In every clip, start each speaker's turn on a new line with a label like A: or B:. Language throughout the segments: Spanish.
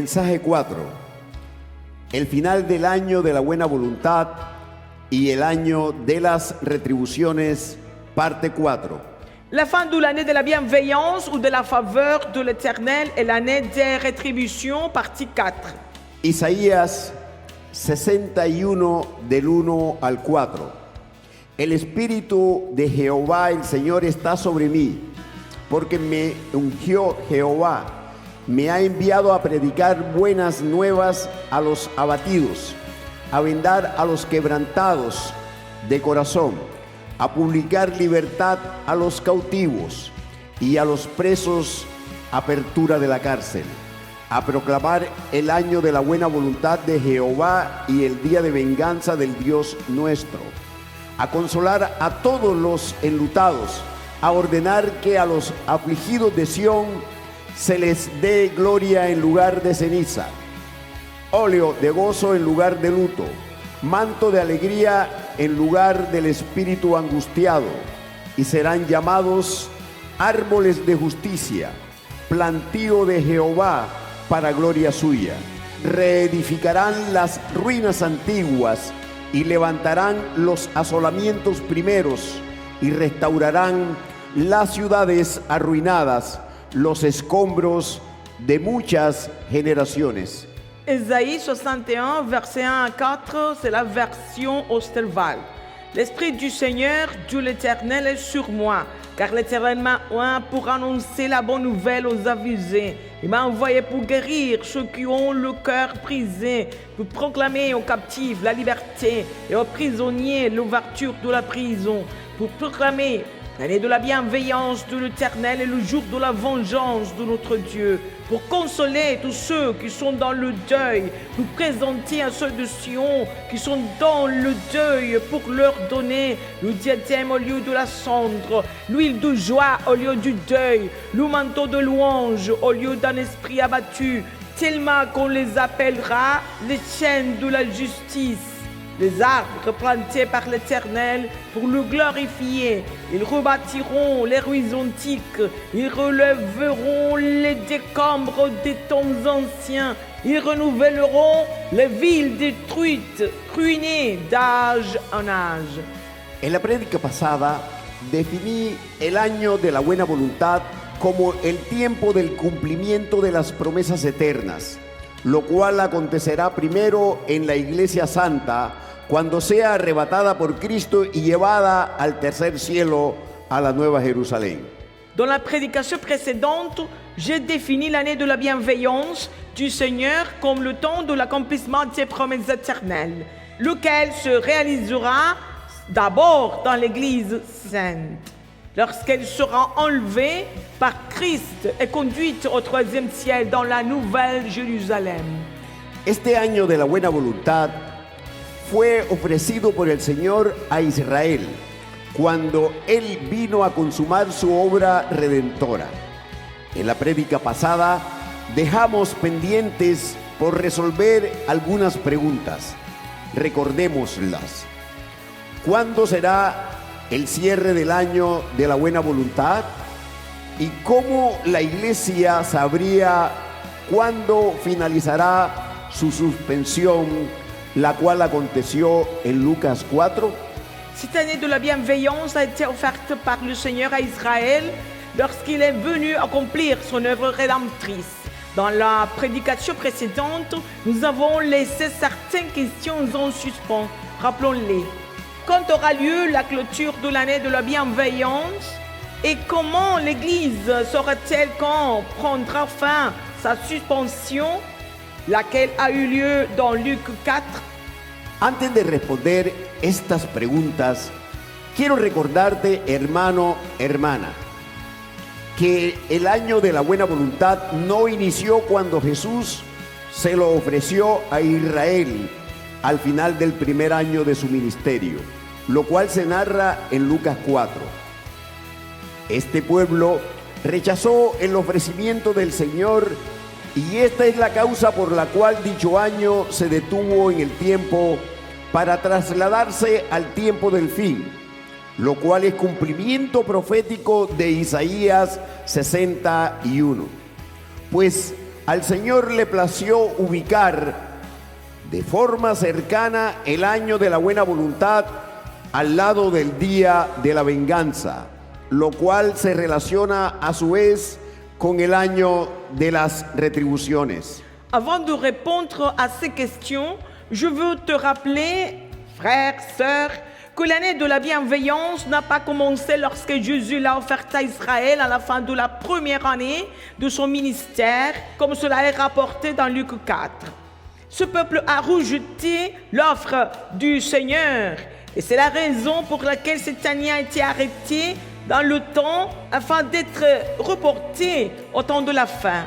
A: Mensaje 4. El final del año de la buena voluntad y el año de las retribuciones, parte 4.
B: La fin de l'année de la bienveillance ou de la faveur de l'Éternel et l'année des rétributions, partie 4.
A: Isaías 61 del 1 al 4. El Espíritu de Jehová el Señor está sobre mí, porque me ungió Jehová, me ha enviado a predicar buenas nuevas a los abatidos, a vendar a los quebrantados de corazón, a publicar libertad a los cautivos y a los presos apertura de la cárcel, a proclamar el año de la buena voluntad de Jehová y el día de venganza del Dios nuestro, a consolar a todos los enlutados, a ordenar que a los afligidos de Sión se les dé gloria en lugar de ceniza, óleo de gozo en lugar de luto, manto de alegría en lugar del espíritu angustiado, y serán llamados árboles de justicia, plantío de Jehová para gloria suya. Reedificarán las ruinas antiguas y levantarán los asolamientos primeros y restaurarán las ciudades arruinadas, los escombros de muchas generaciones.
B: Ésaïe 61, verset 1 à 4, c'est la version Osterval. L'Esprit du Seigneur, Dieu l'Éternel, est sur moi, car l'Éternel m'a oint pour annoncer la bonne nouvelle aux avisés. Il m'a envoyé pour guérir ceux qui ont le cœur brisé, pour proclamer aux captifs la liberté et aux prisonniers l'ouverture de la prison, pour proclamer l'année de la bienveillance de l'Éternel et le jour de la vengeance de notre Dieu, pour consoler tous ceux qui sont dans le deuil, pour présenter à ceux de Sion qui sont dans le deuil, pour leur donner le diadème au lieu de la cendre, l'huile de joie au lieu du deuil, le manteau de louange au lieu d'un esprit abattu, tellement qu'on les appellera les chaînes de la justice. Les arbres plantés par l'Éternel pour le glorifier. Ils rebâtiront les ruines antiques. Ils relèveront les décombres des temps anciens. Ils renouvelleront les villes détruites, ruinées d'âge en âge.
A: En la prédica pasada definí el año de la buena voluntad como el tiempo del cumplimiento de las promesas eternas, lo cual acontecerá primero en la Iglesia Santa, cuando sea arrebatada por Cristo y llevada al tercer cielo, a la Nueva Jerusalén.
B: Dans la prédication précédente, j'ai défini l'année de la bienveillance du Seigneur comme le temps de l'accomplissement des promesses éternelles, lequel se réalisera d'abord dans l'Église sainte, lorsqu'elle sera enlevée par Christ et conduite au troisième ciel dans la Nouvelle Jérusalem.
A: Este año de la buena voluntad fue ofrecido por el Señor a Israel cuando Él vino a consumar su obra redentora. En la prédica pasada dejamos pendientes por resolver algunas preguntas. Recordémoslas. ¿Cuándo será el cierre del año de la buena voluntad? ¿Y cómo la Iglesia sabría cuándo finalizará su suspensión, la cual aconteció en Lucas 4?
B: Cette année de la bienveillance a été offerte par le Seigneur à Israël lorsqu'il est venu accomplir son œuvre rédemptrice. Dans la prédication précédente, nous avons laissé certaines questions en suspens. Rappelons-les. Quand aura lieu la clôture de l'année de la bienveillance et comment l'Église saura-t-elle quand prendra fin sa suspension, laquelle a eu lieu dans Luc 4?
A: Antes de responder estas preguntas, quiero recordarte, hermano, hermana, que el año de la buena voluntad no inició cuando Jesús se lo ofreció a Israel al final del primer año de su ministerio, lo cual se narra en Lucas 4. Este pueblo rechazó el ofrecimiento del Señor y esta es la causa por la cual dicho año se detuvo en el tiempo para trasladarse al tiempo del fin, lo cual es cumplimiento profético de Isaías 61. Pues al Señor le plació ubicar de forma cercana el año de la buena voluntad al lado del día de la venganza, lo cual se relaciona a su vez con el año de las retribuciones.
B: Avant de répondre à ces questions, je veux te rappeler, frères, sœurs, que l'année de la bienveillance n'a pas commencé lorsque Jésus l'a offerte à Israël à la fin de la première année de son ministère, comme cela est rapporté dans Luc 4. Ce peuple a rejeté l'offre du Seigneur et c'est la raison pour laquelle cette année a été arrêtée dans le temps afin d'être reportée au temps de la fin.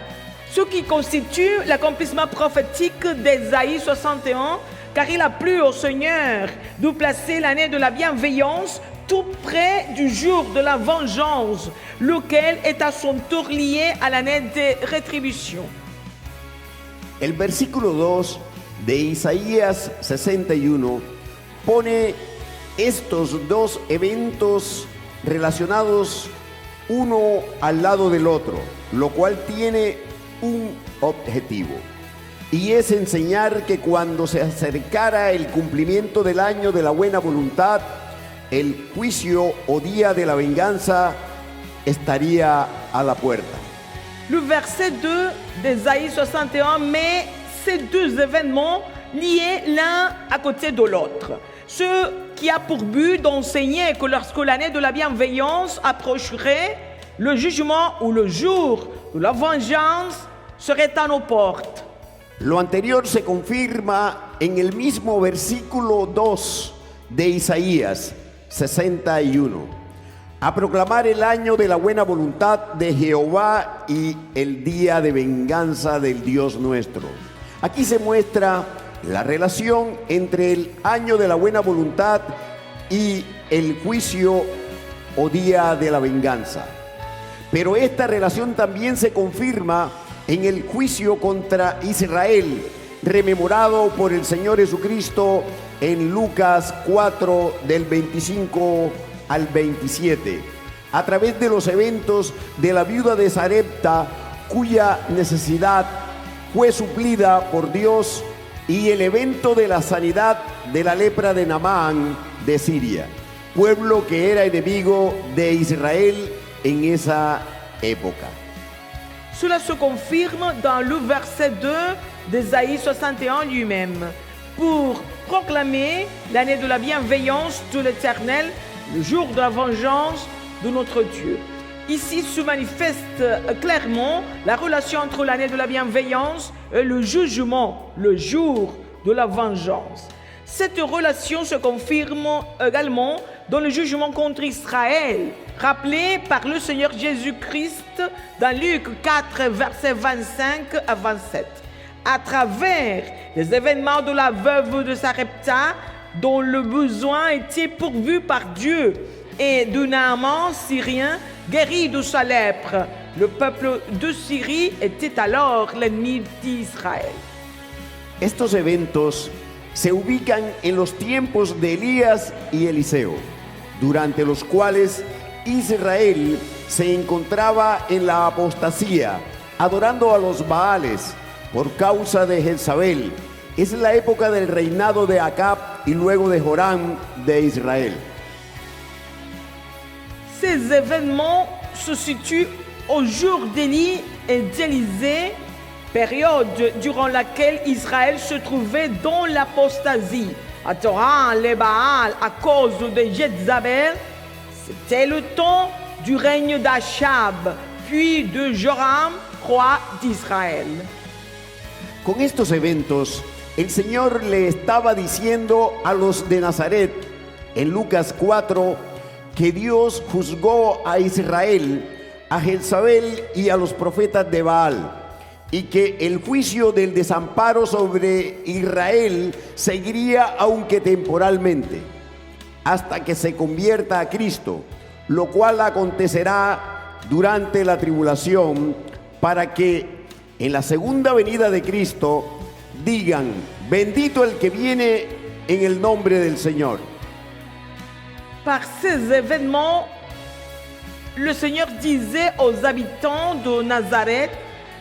B: Ce qui constitue l'accomplissement prophétique d'Ésaïe 61, car il a plu au Seigneur de placer l'année de la bienveillance tout près du jour de la vengeance, lequel est à son tour lié à l'année de rétribution.
A: El versículo 2 de Isaías 61 pone estos dos eventos relacionados uno al lado del otro, lo cual tiene un objetivo, y es enseñar que cuando se acercara el cumplimiento del año de la buena voluntad, el juicio o día de la venganza estaría a la puerta.
B: Le verset 2 d'Ésaïe 61 met ces deux événements liés l'un à côté de l'autre. Ce qui a pour but d'enseigner que lorsque l'année de la bienveillance approcherait, le jugement ou le jour de la vengeance serait à nos portes.
A: Lo anterior se confirma en el mismo versículo 2 de Isaías 61. A proclamar el año de la buena voluntad de Jehová y el día de venganza del Dios nuestro. Aquí se muestra la relación entre el año de la buena voluntad y el juicio o día de la venganza. Pero esta relación también se confirma en el juicio contra Israel, rememorado por el Señor Jesucristo en Lucas 4 del 25 al 27, a través de los eventos de la viuda de Sarepta, cuya necesidad fue suplida por Dios, y el evento de la sanidad de la lepra de Naamán de Siria, pueblo que era enemigo de Israel en esa época.
B: Cela se confirme dans le verset 2 d'Ésaïe 61 lui-même. Pour proclamer l'année de la bienveillance de l'Éternel, le jour de la vengeance de notre Dieu. Ici se manifeste clairement la relation entre l'année de la bienveillance et le jugement, le jour de la vengeance. Cette relation se confirme également dans le jugement contre Israël, rappelé par le Seigneur Jésus-Christ dans Luc 4, versets 25 à 27. À travers les événements de la veuve de Sarepta, dont le besoin était pourvu par Dieu, et de Naaman syrien guéri de sa lèpre. Le peuple de Syrie était alors l'ennemi d'Israël.
A: Estos eventos se ubican en los tiempos de Elías y Eliseo, durante los cuales Israel se encontraba en la apostasía, adorando a los Baales por causa de Jezabel. Es la época del reinado de Acab y luego de Joram de Israel.
B: Ces événements se situent au jour d'Élie et d'Élisée, période durant laquelle Israël se trouvait dans l'apostasie, adorant les Baals à cause de Jézabel. C'était le temps du règne d'Achab, puis de Joram, roi d'Israël.
A: Con estos eventos, el Señor le estaba diciendo a los de Nazaret, en Lucas 4, que Dios juzgó a Israel, a Jezabel y a los profetas de Baal, y que el juicio del desamparo sobre Israel seguiría aunque temporalmente, hasta que se convierta a Cristo, lo cual acontecerá durante la tribulación, para que en la segunda venida de Cristo digan: bendito el que viene en el nombre del Señor.
B: Par ces événements, le Seigneur disait aux habitants de Nazareth,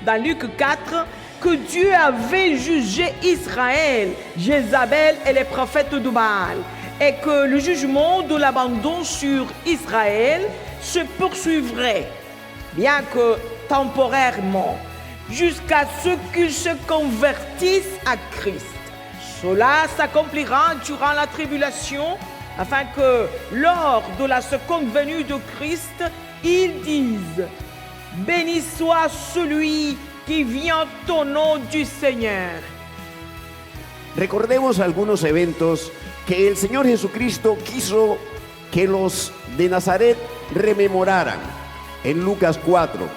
B: dans Luc 4, que Dieu avait jugé Israël, Jézabel et les prophètes de Baal, et que le jugement de l'abandon sur Israël se poursuivrait, bien que temporairement, jusqu'à ce qu'ils se convertissent à Christ. Cela s'accomplira durant la tribulation, afin que lors de la seconde venue de Christ, ils disent « Béni soit celui qui vient au nom du Seigneur ».
A: Recordemos algunos eventos que el Señor Jesucristo quiso que los de Nazaret rememoraran en Lucas 4.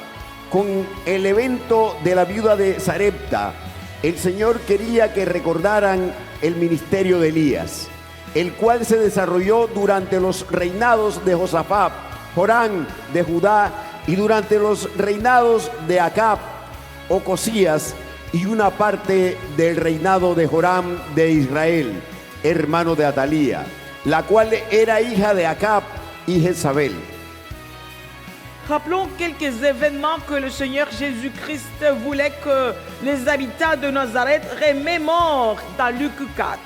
A: Con el evento de la viuda de Sarepta, el Señor quería que recordaran el ministerio de Elías, el cual se desarrolló durante los reinados de Josafat, Joram de Judá, y durante los reinados de Acab, Ocosías, y una parte del reinado de Joram de Israel, hermano de Atalía, la cual era hija de Acab y Jezabel.
B: Rappelons quelques événements que le Seigneur Jésus-Christ voulait que les habitants de Nazareth remémorent dans Luc 4.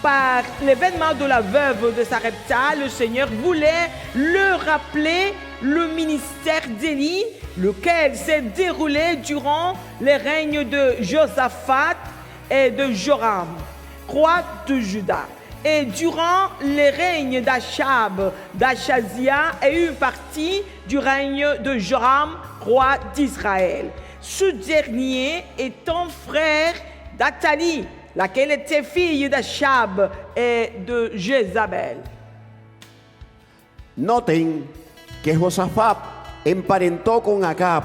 B: Par l'événement de la veuve de Sarepta, le Seigneur voulait leur rappeler le ministère d'Élie, lequel s'est déroulé durant les règnes de Josaphat et de Joram, roi de Juda, et durant les règnes d'Achab, d'Achazia et une partie du règne de Joram, roi d'Israël. Ce dernier étant frère d'Athalie, laquelle était fille d'Achab et de Jézabel.
A: Noten que Josafat emparentó con Acab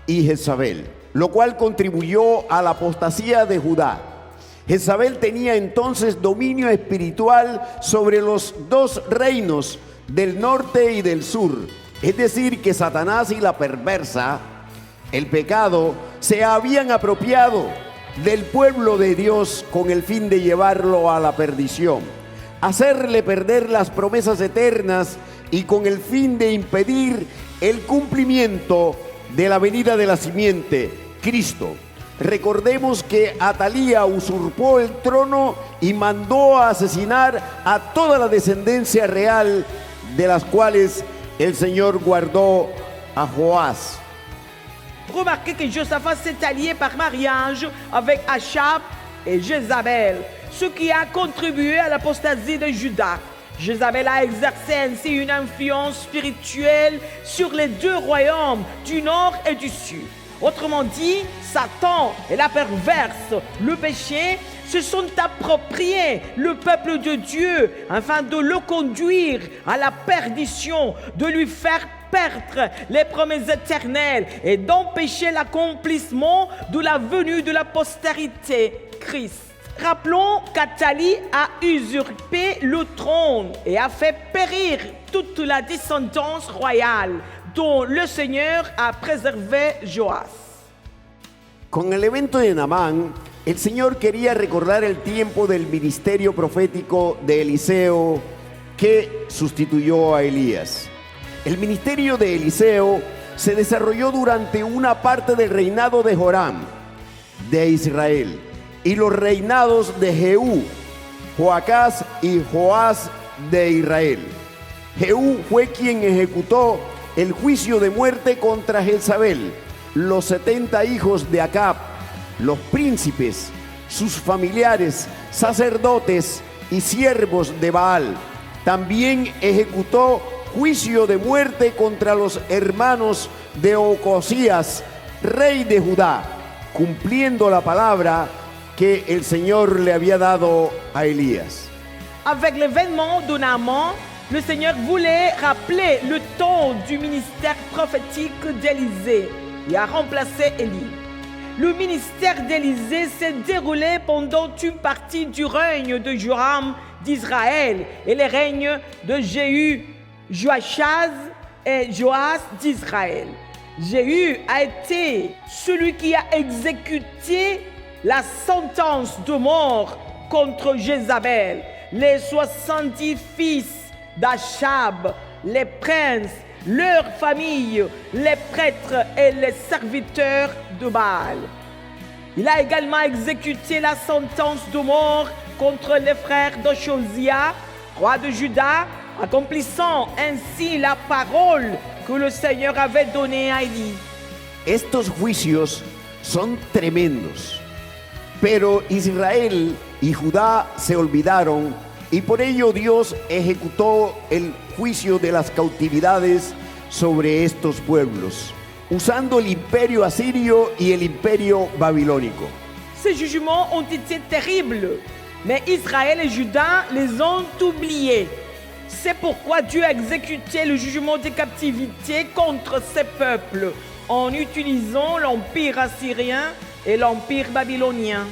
A: y Jezabel, lo cual contribuyó a la apostasía de Judá. Jezabel tenía entonces dominio espiritual sobre los dos reinos del norte y del sur, es decir, que Satanás y la perversa, el pecado, se habían apropiado del pueblo de Dios con el fin de llevarlo a la perdición, hacerle perder las promesas eternas y con el fin de impedir el cumplimiento de la venida de la simiente, Cristo. Recordemos que Atalía usurpó el trono y mandó a asesinar a toda la descendencia real, de las cuales el Señor guardó a Joás.
B: Remarquez que Josaphat s'est allié par mariage avec Achab et Jézabel, ce qui a contribué à l'apostasie de Juda. Jézabel a exercé ainsi une influence spirituelle sur les deux royaumes du nord et du sud. Autrement dit, Satan et la perverse, le péché, se sont appropriés le peuple de Dieu afin de le conduire à la perdition, de lui faire perdre les promesses éternelles et d'empêcher l'accomplissement de la venue de la postérité Christ. Rappelons qu'Athalie a usurpé le trône et a fait périr toute la descendance royale dont le Seigneur a préservé Joas.
A: Con el evento de Naamán, el Señor quería recordar el tiempo del ministerio profético de Eliseo que sustituyó a Elías. El ministerio de Eliseo se desarrolló durante una parte del reinado de Joram de Israel y los reinados de Jehú, Joacás y Joás de Israel. Jehú fue quien ejecutó el juicio de muerte contra Jezabel, los 70 hijos de Acab, los príncipes, sus familiares, sacerdotes y siervos de Baal. También ejecutó juicio de muerte contra los hermanos de Ocosías, rey de Judá, cumpliendo la palabra que el Señor le había dado a Elías.
B: Avec l'événement de Naaman, le Seigneur voulait rappeler le temps du ministère prophétique d'Élisée et a remplacé Élie. Le ministère d'Élisée s'est déroulé pendant une partie du règne de Joram d'Israël et les règnes de Jéhu, Joachaz et Joas d'Israël. Jéhu a été celui qui a exécuté la sentence de mort contre Jézabel, les 70 fils d'Achab, les princes, leurs familles, les prêtres et les serviteurs de Baal. Il a également exécuté la sentence de mort contre les frères de Josia, roi de Juda, accomplissant ainsi la parole que le Seigneur avait donnée à Élie.
A: Estos juicios son tremendos, pero Israel y Judá se olvidaron y por ello Dios ejecutó el juicio de las cautividades sobre estos pueblos, usando el imperio asirio y el imperio babilónico.
B: Ces jugements ont été terribles, mais Israël et Juda les ont oubliés. C'est pourquoi Dieu a exécuté le jugement des captivités contre ces peuples en utilisant l'empire assyrien et l'empire babylonien.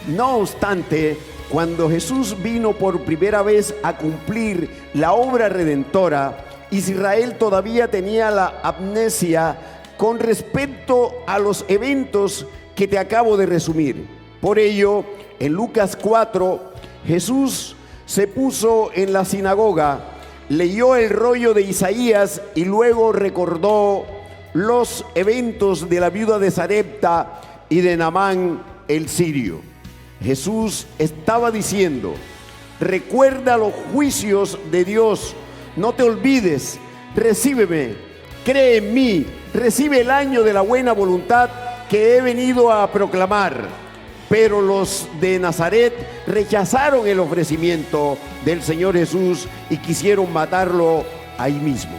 A: No obstante, cuando Jesús vino por primera vez a cumplir la obra redentora, Israel todavía tenía la amnesia con respecto a los eventos que te acabo de resumir. Por ello, en Lucas 4, Jesús se puso en la sinagoga, leyó el rollo de Isaías y luego recordó los eventos de la viuda de Sarepta y de Naamán el sirio. Jesús estaba diciendo: recuerda los juicios de Dios, no te olvides, recíbeme, cree en mí, recibe el año de la buena voluntad que he venido a proclamar. Pero los de Nazaret rechazaron el ofrecimiento del Señor Jesús y quisieron matarlo ahí mismo.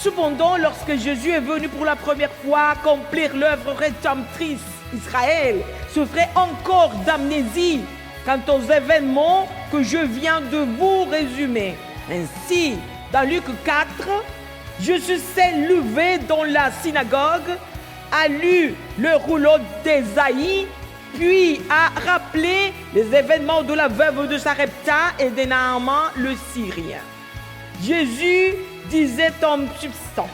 B: Cependant, lorsque Jésus est venu pour la première fois accomplir l'œuvre rédemptrice, Israël souffrait encore d'amnésie quant aux événements que je viens de vous résumer. Ainsi, dans Luc 4, Jésus s'est levé dans la synagogue, a lu le rouleau d'Ésaïe, puis a rappelé les événements de la veuve de Sarepta et de Naaman le Syrien. Jésus disait en substance: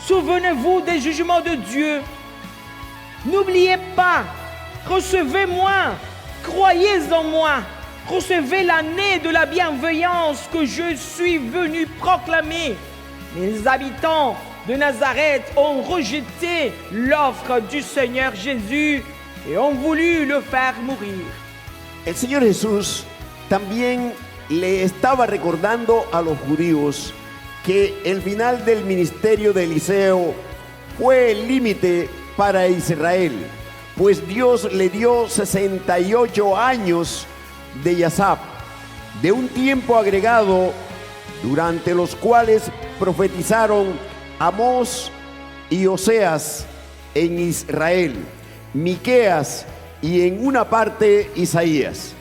B: souvenez-vous des jugements de Dieu. N'oubliez pas, recevez-moi, croyez en moi, recevez l'année de la bienveillance que je suis venu proclamer. Les habitants de Nazareth ont rejeté l'offre du Seigneur Jésus et ont voulu le faire mourir.
A: El Señor Jesús también le estaba recordando a los judíos que el final del ministerio de Eliseo fue el límite para Israel, pues Dios le dio 68 años de Yazab, de un tiempo agregado durante los cuales profetizaron Amós y Oseas en Israel, Miqueas y en una parte Isaías.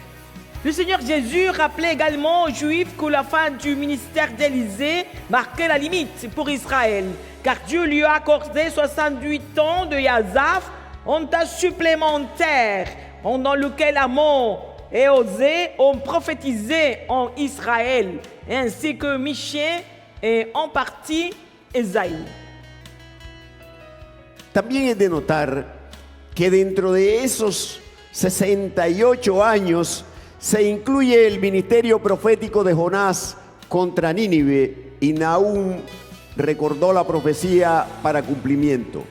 B: Le Seigneur Jésus rappelait également aux Juifs que la fin du ministère d'Élisée marquait la limite pour Israël, car Dieu lui a accordé 68 ans de Yazaf, un temps supplémentaire, pendant lequel Amon et Osée ont prophétisé en Israël, ainsi que Michée et en partie Esaïe.
A: También es de notar que dentro de esos 68 años se incluye el ministerio profético de Jonás contra Nínive, y Nahum recordó la profecía para cumplimiento.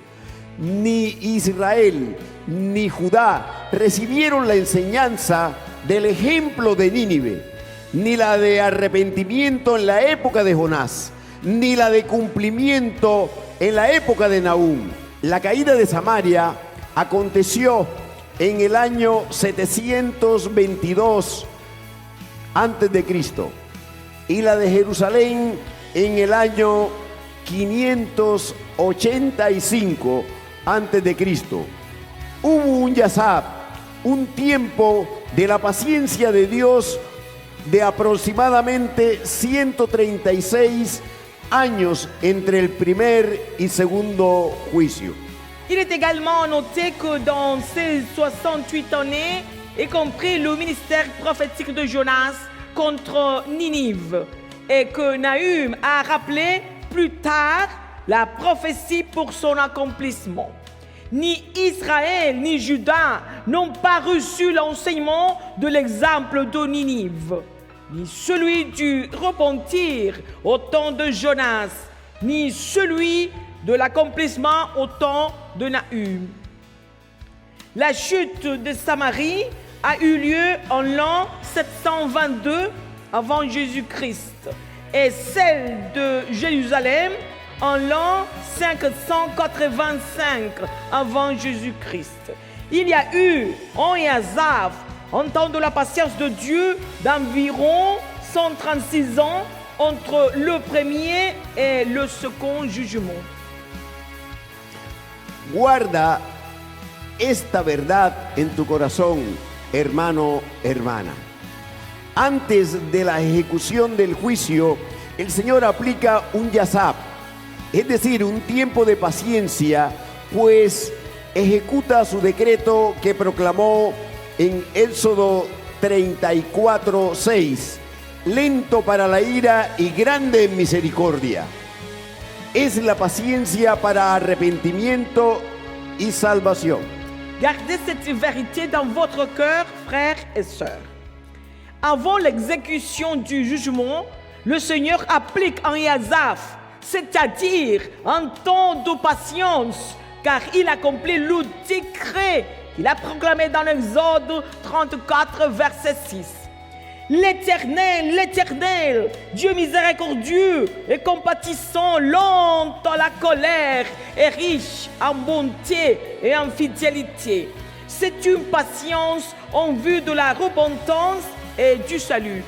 A: Ni Israel ni Judá recibieron la enseñanza del ejemplo de Nínive, ni la de arrepentimiento en la época de Jonás, ni la de cumplimiento en la época de Nahum. La caída de Samaria aconteció en el año 722 antes de Cristo y la de Jerusalén en el año 585 antes de Cristo. Hubo un Yazab, un tiempo de la paciencia de Dios de aproximadamente 136 años entre el primer y segundo juicio.
B: Il est également noté que dans ces 68 années, y compris le ministère prophétique de Jonas contre Ninive, et que Nahum a rappelé plus tard la prophétie pour son accomplissement. Ni Israël ni Juda n'ont pas reçu l'enseignement de l'exemple de Ninive, ni celui du repentir au temps de Jonas, ni celui de l'accomplissement au temps de Nahum. La chute de Samarie a eu lieu en l'an 722 avant Jésus-Christ et celle de Jérusalem en l'an 585 avant Jésus-Christ. Il y a eu en Yazaf, en temps de la patience de Dieu, d'environ 136 ans entre le premier et le second jugement.
A: Guarda esta verdad en tu corazón, hermano, hermana. Antes de la ejecución del juicio, el Señor aplica un yazab, es decir, un tiempo de paciencia, pues ejecuta su decreto que proclamó en Éxodo 34:6, lento para la ira y grande en misericordia. Es la paciencia para arrepentimiento y salvación.
B: Gardez cette vérité dans votre cœur, frères et sœurs. Avant l'exécution du jugement, le Seigneur applique un yazaf, c'est-à-dire un temps de patience, car il accomplit le décret qu'il a proclamé dans l'Exode 34, verset 6. L'Éternel, l'Éternel, Dieu miséricordieux et compatissant, lent à la colère et riche en bonté et en fidélité. C'est une patience en vue de la repentance et du salut.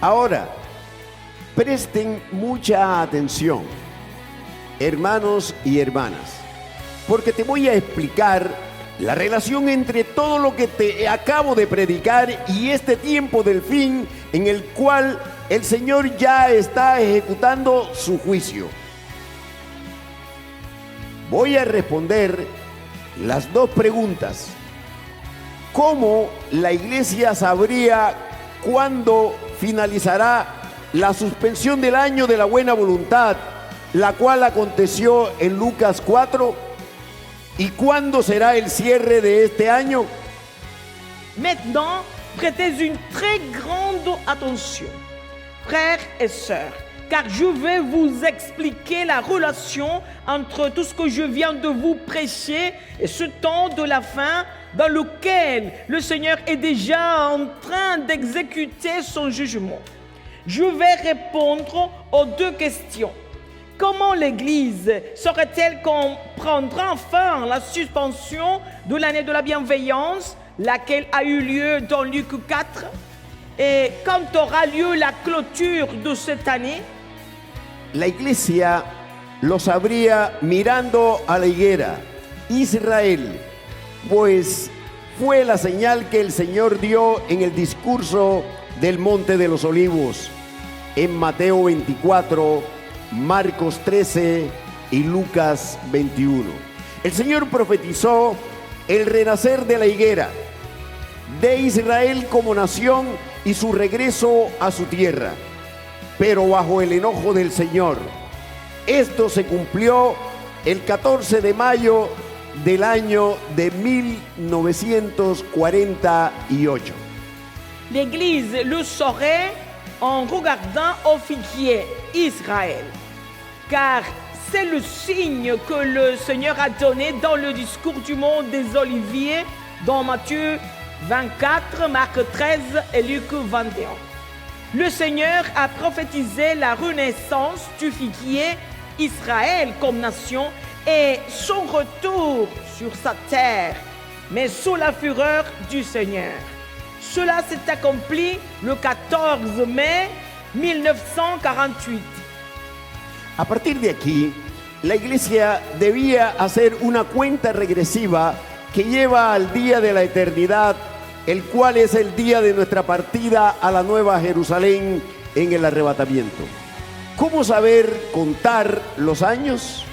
A: Ahora, presten mucha atención, hermanos y hermanas, porque te voy a explicar la relación entre todo lo que te acabo de predicar y este tiempo del fin en el cual el Señor ya está ejecutando su juicio. Voy a responder las dos preguntas. ¿Cómo la iglesia sabría cuándo finalizará la suspensión del año de la buena voluntad, la cual aconteció en Lucas 4? ¿Y cuándo será el cierre de este año?
B: Maintenant, prêtez une très grande attention, frères et sœurs, car je vais vous expliquer la relation entre tout ce que je viens de vous prêcher et ce temps de la fin dans lequel le Seigneur est déjà en train d'exécuter son jugement. Je vais répondre aux deux questions. Comment l'Église saurait-elle qu'on prendra enfin la suspension de l'année de la bienveillance, laquelle a eu lieu dans Luc 4? Et quand aura lieu la clôture de cette année?
A: La iglesia lo sabría mirando a la higuera, Israel, pues fue la señal que el Señor dio en el discurso del Monte de los Olivos, en Mateo 24, Marcos 13 y Lucas 21. El Señor profetizó el renacer de la higuera, de Israel como nación y su regreso a su tierra, pero bajo el enojo del Señor. Esto se cumplió el 14 de mayo del año de 1948.
B: L'Église le saurait en regardant au figuier Israël, car c'est le signe que le Seigneur a donné dans le discours du mont des Oliviers dans Matthieu 24, Marc 13 et Luc 21. Le Seigneur a prophétisé la renaissance du figuier Israël comme nation et son retour sur sa terre, mais sous la fureur du Seigneur. Cela s'est accompli le 14 mai 1948.
A: A partir de aquí, la iglesia debía hacer una cuenta regresiva que lleva al día de la eternidad, el cual es el día de nuestra partida a la Nueva Jerusalén en el arrebatamiento. ¿Cómo saber contar los años?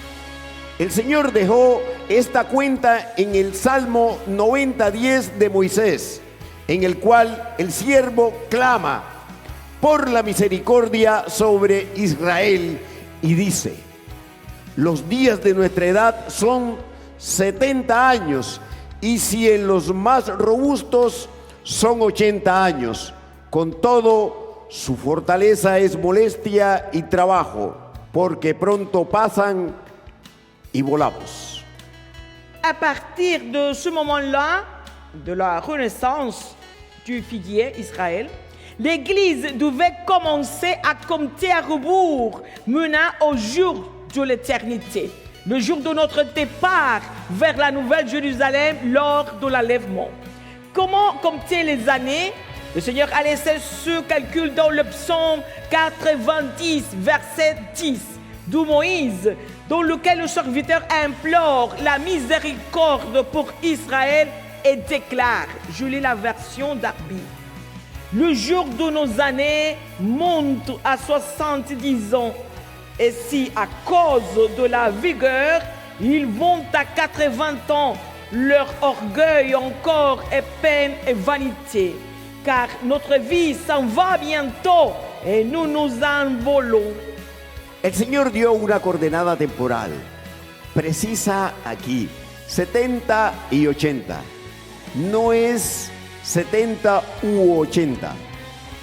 A: El Señor dejó esta cuenta en el Salmo 90:10 de Moisés, en el cual el siervo clama por la misericordia sobre Israel y dice: los días de nuestra edad son 70 años, y si en los más robustos son 80 años. Con todo, su fortaleza es molestia y trabajo, porque pronto pasan y volamos.
B: à partir de ce moment-là, de la renaissance du figuier Israël, l'Église devait commencer à compter à rebours, menant au jour de l'éternité, le jour de notre départ vers la Nouvelle Jérusalem lors de l'enlèvement. Comment compter les années? Le Seigneur a laissé ce calcul dans le psaume 90, verset 10, d'où Moïse, dans lequel le serviteur implore la miséricorde pour Israël et déclare, je lis la version d'Arbi, le jour de nos années monte à 70 ans, et si à cause de la vigueur, ils vont à 80 ans, leur orgueil encore est peine et vanité, car notre vie s'en va bientôt et nous nous envolons.
A: El Señor dio una coordenada temporal precisa aquí, 70 y 80. No es 70 u 80.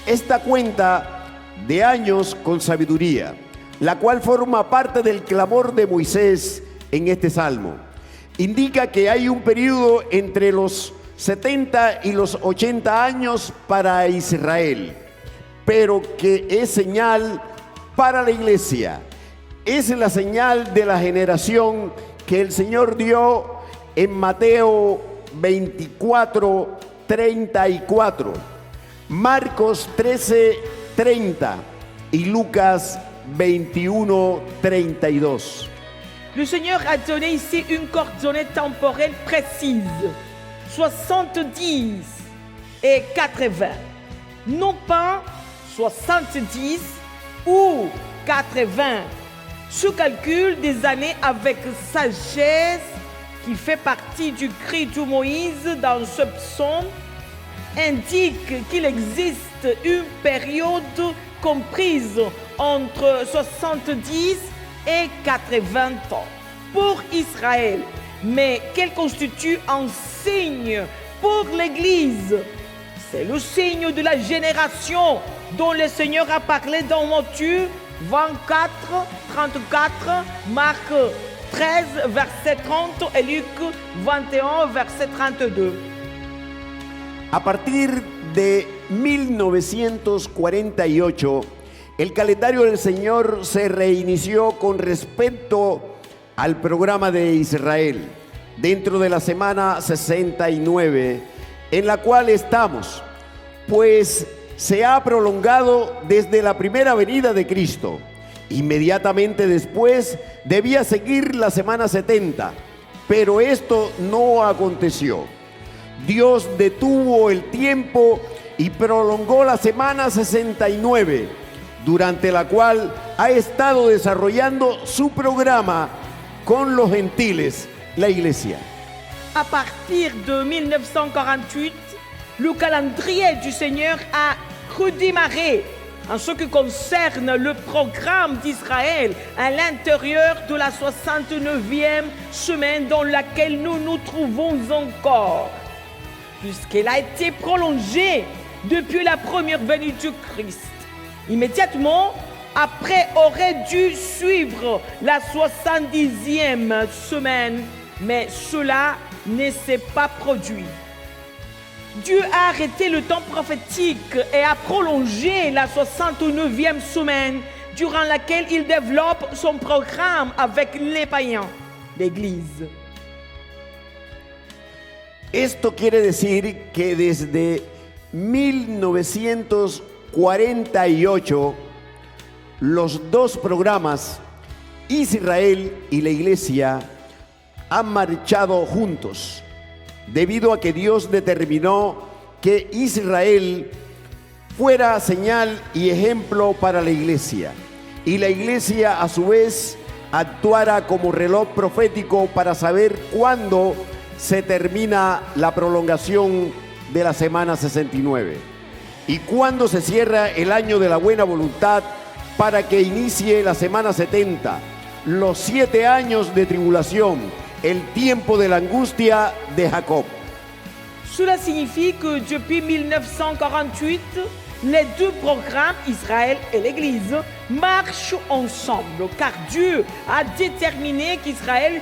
A: Esta cuenta de años con sabiduría, la cual forma parte del clamor de Moisés en este salmo, indica que hay un periodo entre los 70 y los 80 años para Israel, pero que es señal para la iglesia. Es la señal de la generación que el Señor dio en Mateo 24, 34, Marcos 13, 30 y Lucas 21, 32.
B: Le Seigneur a donné ici une coordonnée temporelle précise, 70 et 80. Non pas 70 ou 80. Ce calcul des années avec sagesse qui fait partie du cri de Moïse dans ce psaume indique qu'il existe une période comprise entre 70 et 80 ans pour Israël, mais qu'elle constitue un signe pour l'Église. C'est le signe de la génération dont le Seigneur a parlé dans Matthieu 24, 34, Marc 13, verset 30 et Luc 21, verset 32.
A: A partir de 1948, el calendario del Señor se reinició con respecto al programa de Israel, dentro de la semana 69, en la cual estamos, pues se ha prolongado desde la primera venida de Cristo. Inmediatamente después debía seguir la semana 70, pero esto no aconteció. Dios detuvo el tiempo y prolongó la semana 69, durante la cual ha estado desarrollando su programa con los gentiles, la Iglesia.
B: À partir de 1948, le calendrier du Seigneur a redémarré en ce qui concerne le programme d'Israël à l'intérieur de la 69e semaine dans laquelle nous nous trouvons encore, puisqu'elle a été prolongée depuis la première venue du Christ. Immédiatement après aurait dû suivre la 70e semaine, mais cela ne s'est pas produit. Dieu a arrêté le temps prophétique et a prolongé la 69e semaine durant laquelle il développe son programme avec les païens, l'Église.
A: Esto quiere decir que desde 1948 los dos programas, Israel y la Iglesia, han marchado juntos, debido a que Dios determinó que Israel fuera señal y ejemplo para la Iglesia, y la Iglesia a su vez actuara como reloj profético para saber cuándo se termina la prolongación de la semana 69 y cuándo se cierra el año de la buena voluntad para que inicie la semana 70, los 7 años de tribulación, el tiempo de la angustia de Jacob.
B: Cela signifie que depuis 1948, les deux programmes, Israël et l'Église, marchent ensemble, car Dieu a déterminé qu'Israël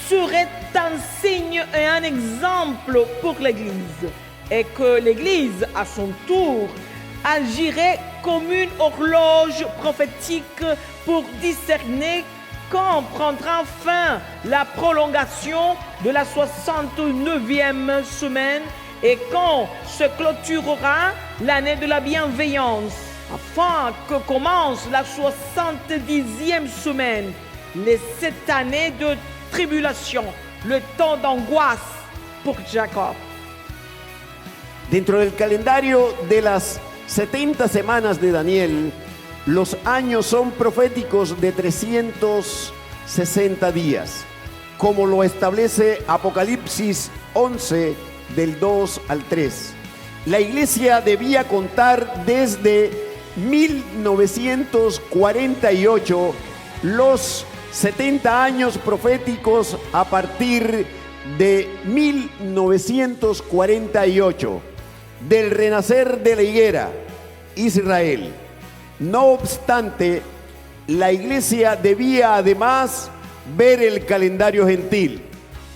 B: serait un signe et un exemple pour l'Église, et que l'Église, à son tour, agirait comme une horloge prophétique pour discerner quand prendra fin la prolongation de la 69e semaine et quand se clôturera l'année de la bienveillance, afin que commence la 70e semaine, les 7 années de tribulation, le temps d'angoisse pour Jacob.
A: Dentro del calendario de las 70 semanas de Daniel, los años son proféticos de 360 días, como lo establece Apocalipsis 11 del 2 al 3. La iglesia debía contar desde 1948 los 70 años proféticos a partir de 1948, del renacer de la higuera, Israel. No obstante, la iglesia debía además ver el calendario gentil,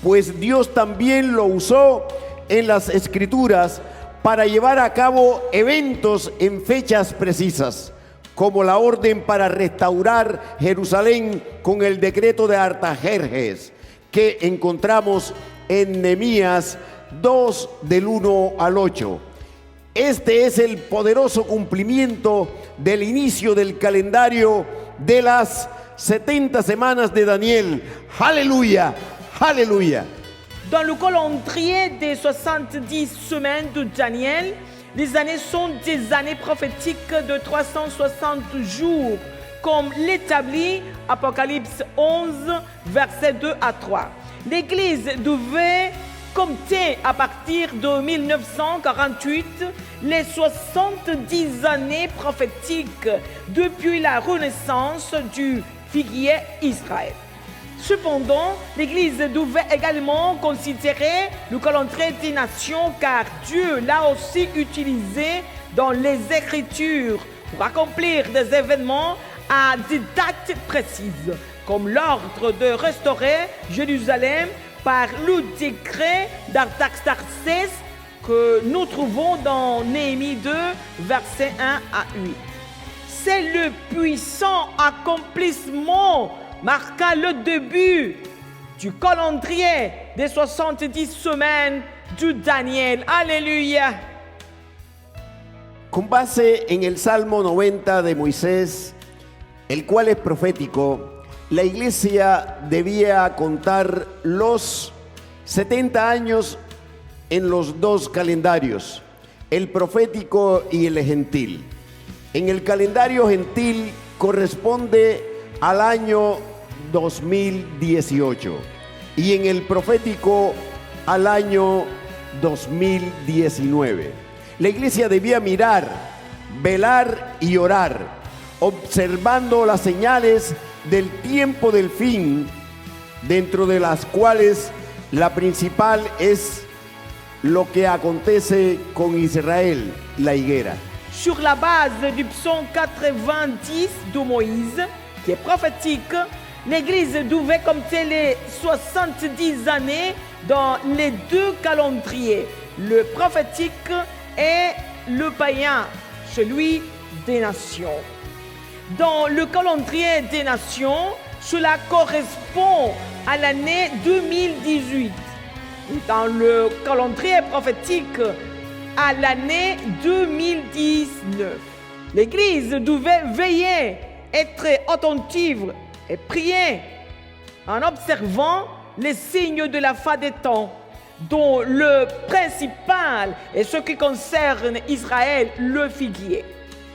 A: pues Dios también lo usó en las Escrituras para llevar a cabo eventos en fechas precisas, como la orden para restaurar Jerusalén con el decreto de Artajerjes, que encontramos en Nehemías 2 del 1 al 8. Este es el poderoso cumplimiento del inicio del calendario de las 70 semanas de Daniel. Aleluya, aleluya.
B: Dans le calendrier des 70 semaines de Daniel, les années sont des années prophétiques de 360 jours, comme l'établit Apocalypse 11, versets 2 à 3. L'Église devait compter à partir de 1948 les 70 années prophétiques depuis la renaissance du figuier Israël. Cependant, l'Église devait également considérer le calendrier des nations car Dieu l'a aussi utilisé dans les Écritures pour accomplir des événements à des dates précises, comme l'ordre de restaurer Jérusalem par le décret d'Artaxerxès que nous trouvons dans Néhémie 2, versets 1 à 8. C'est le puissant accomplissement marqua le début du calendrier des 70 semaines de Daniel. Alléluia.
A: Con base en el Salmo 90 de Moisés, el cual es profético, la iglesia debía contar los 70 años en los dos calendarios, el profético y el gentil. En el calendario gentil corresponde al año 2018 y en el profético al año 2019. La iglesia debía mirar, velar y orar, observando las señales del tiempo del fin, dentro de las cuales la principal es lo que acontece con Israel, la higuera.
B: Sur la base du psaume 90 de Moïse, qui est prophétique, l'Église devait compter les 70 années dans les deux calendriers, le prophétique et le païen, celui des nations. Dans le calendrier des nations, cela correspond à l'année 2018. Et dans le calendrier prophétique, à l'année 2019. L'Église devait veiller, être attentive et prier en observant les signes de la fin des temps, dont le principal est ce qui concerne Israël, le figuier.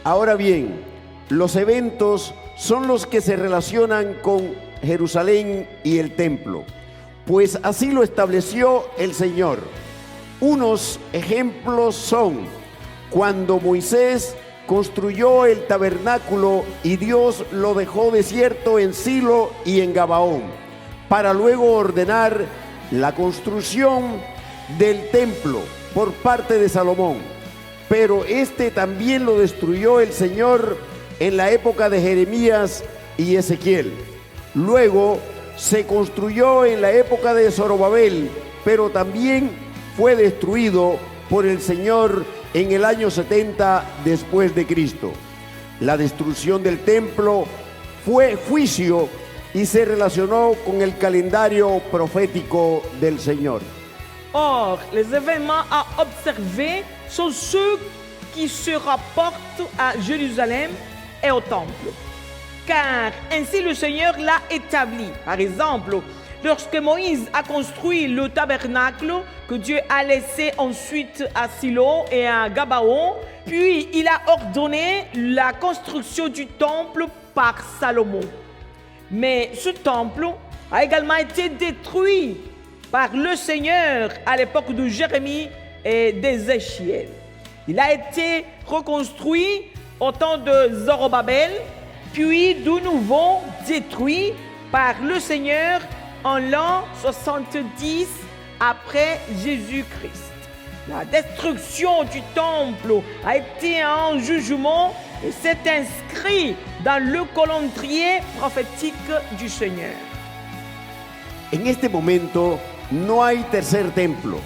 A: Ahora bien, los eventos son los que se relacionan con Jerusalén y el templo, pues así lo estableció el Señor. Unos ejemplos son cuando Moisés construyó el tabernáculo y Dios lo dejó desierto en Silo y en Gabaón, para luego ordenar la construcción del templo por parte de Salomón. Pero este también lo destruyó el Señor en la época de Jeremías y Ezequiel. Luego se construyó en la época de Zorobabel, pero también fue destruido por el Señor en el año 70 después de Cristo. La destrucción del templo fue juicio y se relacionó con el calendario profético del Señor.
B: Or, les événements à observer sont ceux qui se rapportent à Jérusalem et au temple. Car ainsi le Seigneur l'a établi. Par exemple, lorsque Moïse a construit le tabernacle que Dieu a laissé ensuite à Silo et à Gabaon, puis il a ordonné la construction du temple par Salomon. Mais ce temple a également été détruit par le Seigneur à l'époque de Jérémie et d'Ézéchiel. Il a été reconstruit au temps de Zorobabel, puis de nouveau détruit par le Seigneur en l'an 70 après Jésus-Christ. La destruction du temple a été un jugement et s'est inscrit dans le calendrier prophétique du Seigneur.
A: En este momento no hay tercer templo,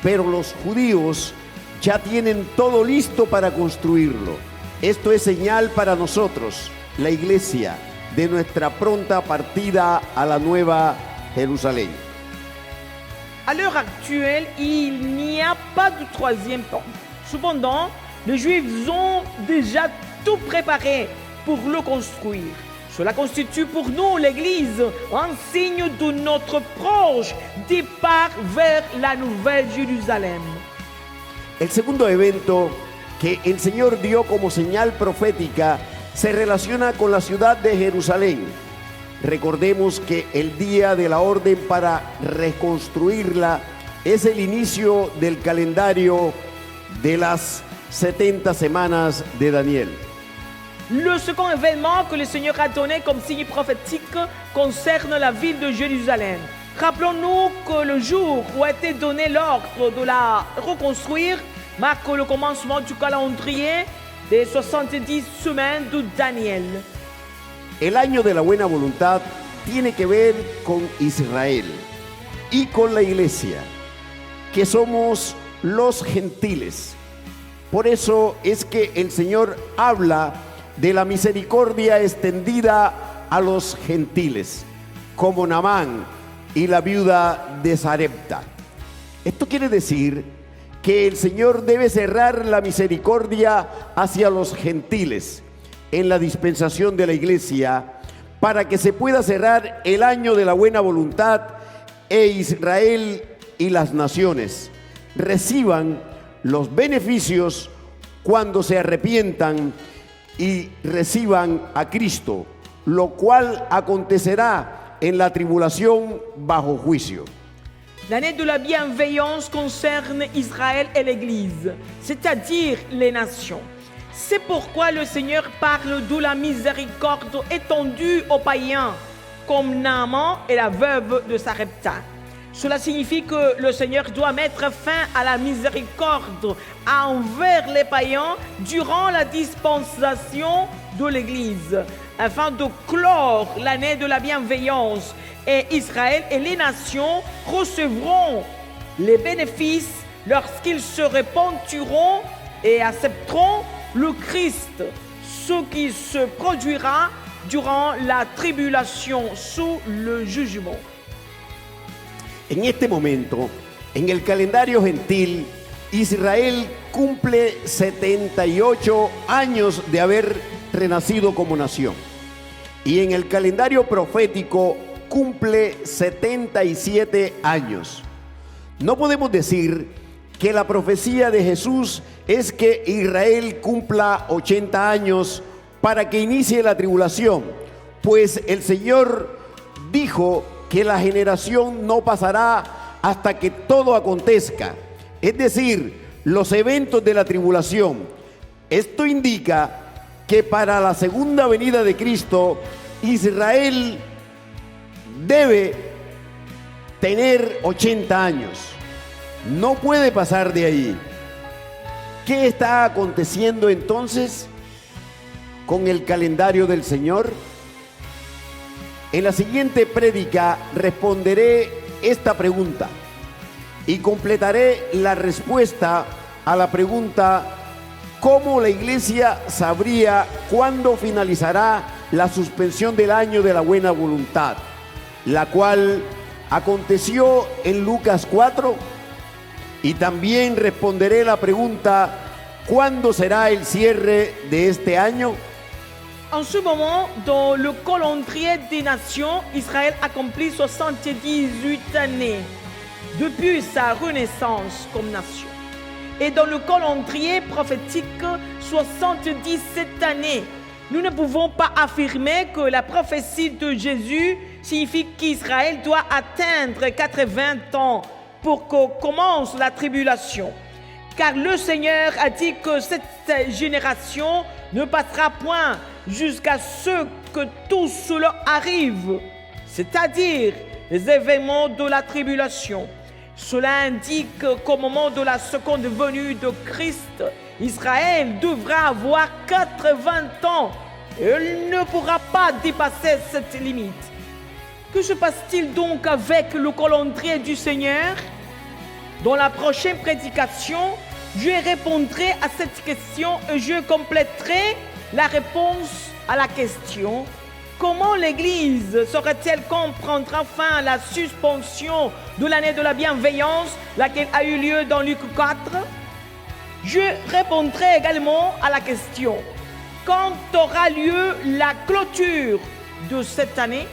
A: pero los judíos ya tienen todo listo para construirlo. Esto es señal para nosotros, la iglesia, de nuestra pronta partida a la nueva Jerusalén.
B: À l'heure actuelle, il n'y a pas de troisième temple. Cependant, les Juifs ont déjà tout préparé pour le construire. Cela constitue pour nous, l'Église, un signe de notre proche départ vers la Nouvelle Jérusalem.
A: El segundo evento que el Señor dio como señal profética se relaciona con la ciudad de Jerusalén. Recordemos que el día de la orden para reconstruirla es el inicio del calendario de las 70 semanas de Daniel.
B: Le second événement que le Seigneur a donné comme signe prophétique concerne la ville de Jérusalem. Rappelons-nous que le jour où a été donné l'ordre de la reconstruire marque le commencement du calendrier des 70 semaines de Daniel.
A: El año de la buena voluntad tiene que ver con Israel y con la iglesia, que somos los gentiles. Por eso es que el Señor habla de la misericordia extendida a los gentiles, como Naamán y la viuda de Sarepta. Esto quiere decir que el Señor debe cerrar la misericordia hacia los gentiles en la dispensación de la iglesia para que se pueda cerrar el año de la buena voluntad e Israel y las naciones reciban los beneficios cuando se arrepientan y reciban a Cristo, lo cual acontecerá en la tribulación bajo juicio.
B: L'année de la bienveillance concerne Israël et l'Église, c'est-à-dire les nations. C'est pourquoi le Seigneur parle de la miséricorde étendue aux païens, comme Naaman et la veuve de Sarepta. Cela signifie que le Seigneur doit mettre fin à la miséricorde envers les païens durant la dispensation de l'Église, afin de clore l'année de la bienveillance. Et Israël et les nations recevront les bénéfices lorsqu'ils se repentiront et accepteront le Christ, ce qui se produira durant la tribulation sous le jugement.
A: En este momento, en el calendario gentil, Israel cumple 78 años de haber renacido como nación. Y en el calendario profético cumple 77 años. No podemos decir que la profecía de Jesús es que Israel cumpla 80 años para que inicie la tribulación, pues el Señor dijo que la generación no pasará hasta que todo acontezca, es decir, los eventos de la tribulación. Esto indica que para la segunda venida de Cristo, Israel debe tener 80 años. No puede pasar de ahí. ¿Qué está aconteciendo entonces con el calendario del Señor? En la siguiente prédica responderé esta pregunta y completaré la respuesta a la pregunta: ¿cómo la iglesia sabría cuándo finalizará la suspensión del año de la buena voluntad, la cual aconteció en Lucas 4? Y también responderé la pregunta: ¿cuándo será el cierre de este año?
B: En ce moment, dans le calendrier des nations, Israël accomplit 78 années depuis sa renaissance comme nation. Et dans le calendrier prophétique, 77 années. Nous ne pouvons pas affirmer que la prophétie de Jésus signifie qu'Israël doit atteindre 80 ans pour que commence la tribulation. Car le Seigneur a dit que cette génération ne passera point jusqu'à ce que tout cela arrive, c'est-à-dire les événements de la tribulation. Cela indique qu'au moment de la seconde venue de Christ, Israël devra avoir 80 ans et il ne pourra pas dépasser cette limite. Que se passe-t-il donc avec le calendrier du Seigneur? Dans la prochaine prédication, je répondrai à cette question et je compléterai la réponse à la question: comment l'Église saurait-elle comprendre enfin la suspension de l'année de la bienveillance, laquelle a eu lieu dans Luc 4? Je répondrai également à la question: quand aura lieu la clôture de cette année?